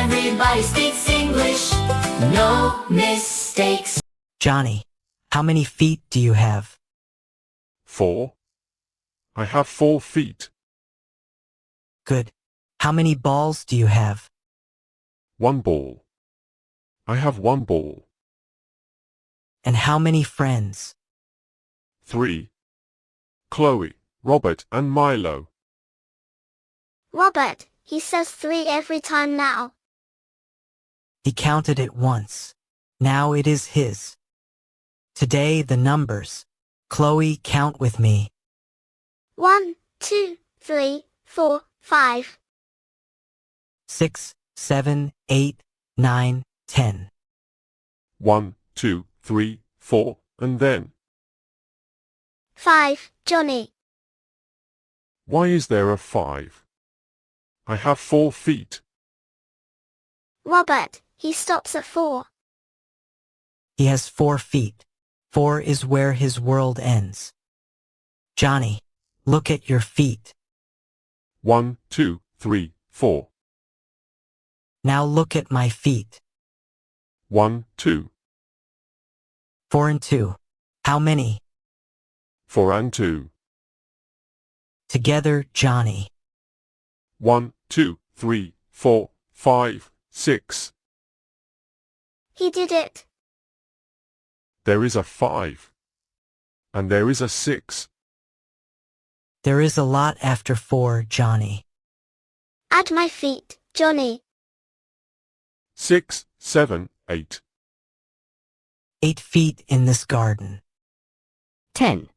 Everybody speaks English, no mistakes. Johnny, how many feet do you have? 4. I have 4 feet. Good. How many balls do you have? 1 ball. I have 1 ball. And how many friends? 3. Chloe, Robert and Milo. Robert, he says 3 every time now. He counted it once. Now it is his. Today the numbers. Chloe, count with me. 1, 2, 3, 4, 5. 6, 7, 8, 9, 10. 1, 2, 3, 4, and then. 5, Johnny. Why is there a 5? I have 4 feet. Robert, he stops at 4. He has 4 feet. 4 is where his world ends. Johnny, look at your feet. 1, 2, 3, 4. Now look at my feet. 1, 2. 4 and 2. How many? 4 and 2. Together, Johnny. 1, 2, 3, 4, 5, 6. He did it. There is a 5. And there is a 6. There is a lot after 4, Johnny. Add my feet, Johnny. 6, 7, 8. 8 feet in this garden. 10.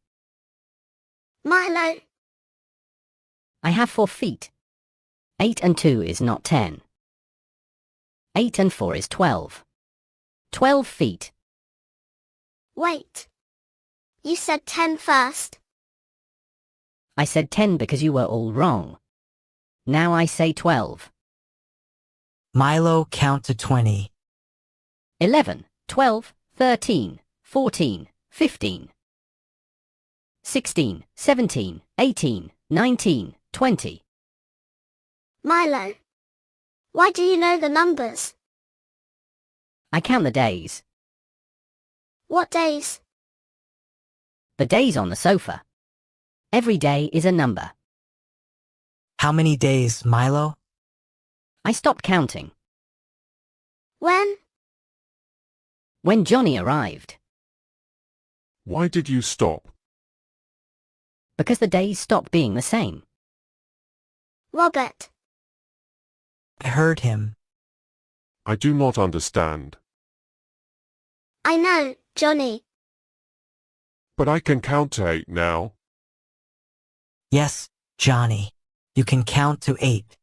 Milo. I have 4 feet. 8 and 2 is not 10. 8 and 4 is 12. 12 feet. Wait. You said 10 first. I said 10 because you were all wrong. Now I say 12. Milo, count to 20. 11, 12, 13, 14, 15. 16, 17, 18, 19, 20. Milo. Why do you know the numbers? I count the days. What days? The days on the sofa. Every day is a number. How many days, Milo? I stopped counting When? when Johnny arrived, Why did you stop? because the days stopped being the same. Robert. I heard him. I do not understand. I know, Johnny. But I can count to 8 now. Yes, Johnny. You can count to 8.